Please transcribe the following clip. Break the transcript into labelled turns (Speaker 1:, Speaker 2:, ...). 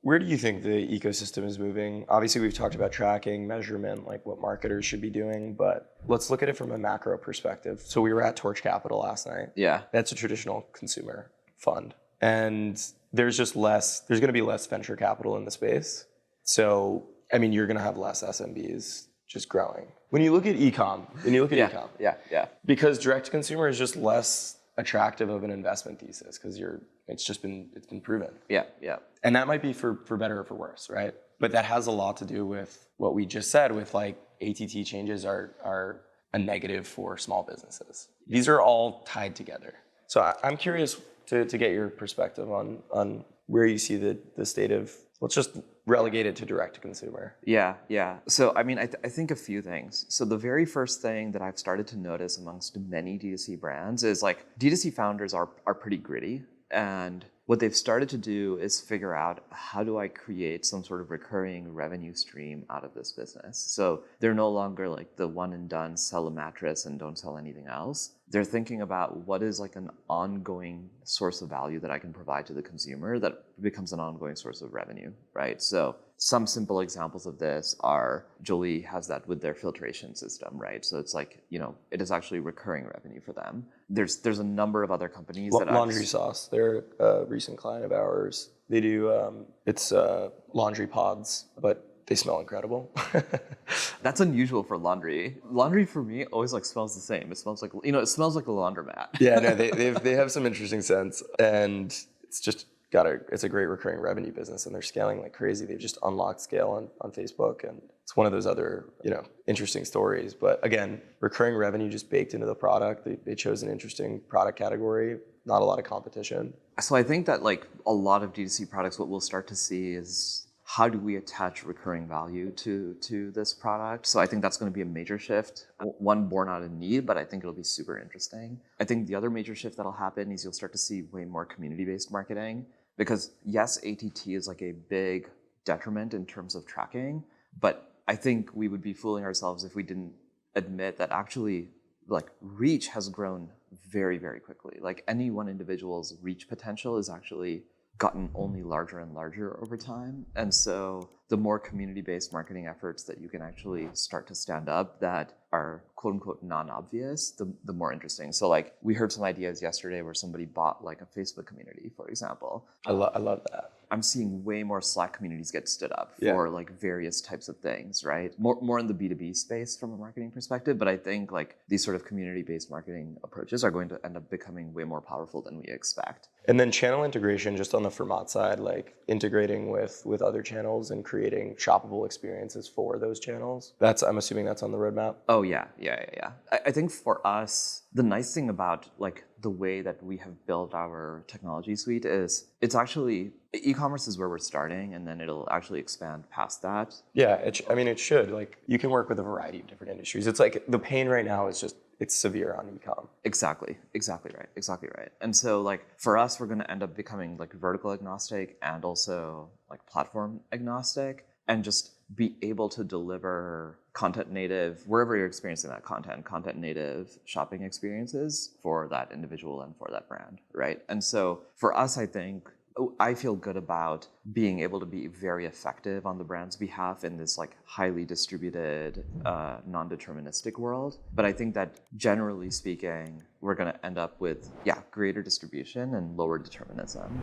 Speaker 1: Where do you think the ecosystem is moving? Obviously, we've talked about tracking, measurement, like what marketers should be doing, but let's look at it from a macro perspective. So we were at Torch Capital last night.
Speaker 2: Yeah.
Speaker 1: That's a traditional consumer fund. And there's going to be less venture capital in the space. So, I mean, you're going to have less SMBs just growing. When you look at e-com,
Speaker 2: Yeah.
Speaker 1: because direct to consumer is just less attractive of an investment thesis because it's been proven.
Speaker 2: Yeah.
Speaker 1: And that might be for better or for worse, right? But that has a lot to do with what we just said with like ATT changes are a negative for small businesses. These are all tied together. So I'm curious to get your perspective on where you see the state of, let's just relegate it to direct to consumer.
Speaker 2: Yeah. So, I mean, I think a few things. So the very first thing that I've started to notice amongst many D2C brands is like D2C founders are pretty gritty. And what they've started to do is figure out, how do I create some sort of recurring revenue stream out of this business? So they're no longer like the one and done, sell a mattress and don't sell anything else. They're thinking about what is like an ongoing source of value that I can provide to the consumer that becomes an ongoing source of revenue, right? So some simple examples of this are, Jolie has that with their filtration system, right? So it's like, it is actually recurring revenue for them. There's a number of other companies that
Speaker 1: Laundry Sauce, they're a recent client of ours. They do, it's laundry pods, but they smell incredible.
Speaker 2: That's unusual for laundry. Laundry for me always like smells the same. It smells like, it smells like a laundromat.
Speaker 1: Yeah, no, they have some interesting scents, and it's just it's a great recurring revenue business, and they're scaling like crazy. They've just unlocked scale on Facebook, and it's one of those other, interesting stories. But again, recurring revenue just baked into the product. They chose an interesting product category, not a lot of competition.
Speaker 2: So I think that like a lot of D2C products, what we'll start to see is, how do we attach recurring value to this product? So I think that's going to be a major shift, one born out of need, but I think it'll be super interesting. I think the other major shift that'll happen is you'll start to see way more community-based marketing, because yes, ATT is like a big detriment in terms of tracking, but I think we would be fooling ourselves if we didn't admit that actually like reach has grown very, very quickly. Like any one individual's reach potential is actually gotten only larger and larger over time. And so the more community-based marketing efforts that you can actually start to stand up that are quote unquote non-obvious, the more interesting. So like we heard some ideas yesterday where somebody bought like a Facebook community, for example.
Speaker 1: I love that.
Speaker 2: I'm seeing way more Slack communities get stood up for like various types of things, right? More in the B2B space from a marketing perspective, but I think like these sort of community-based marketing approaches are going to end up becoming way more powerful than we expect.
Speaker 1: And then channel integration, just on the Fermat side, like integrating with other channels and creating shoppable experiences for those channels. I'm assuming that's on the roadmap.
Speaker 2: Oh yeah. I think for us, the nice thing about like the way that we have built our technology suite is it's actually, e-commerce is where we're starting, and then it'll actually expand past that.
Speaker 1: Yeah, it should. Like you can work with a variety of different industries. It's like the pain right now is just, it's severe on e-com.
Speaker 2: Exactly right. And so like for us, we're going to end up becoming like vertical agnostic and also like platform agnostic, and just be able to deliver content native, wherever you're experiencing that content native shopping experiences for that individual and for that brand, right? And so for us, I feel good about being able to be very effective on the brand's behalf in this like highly distributed, non-deterministic world. But I think that generally speaking, we're going to end up with, greater distribution and lower determinism.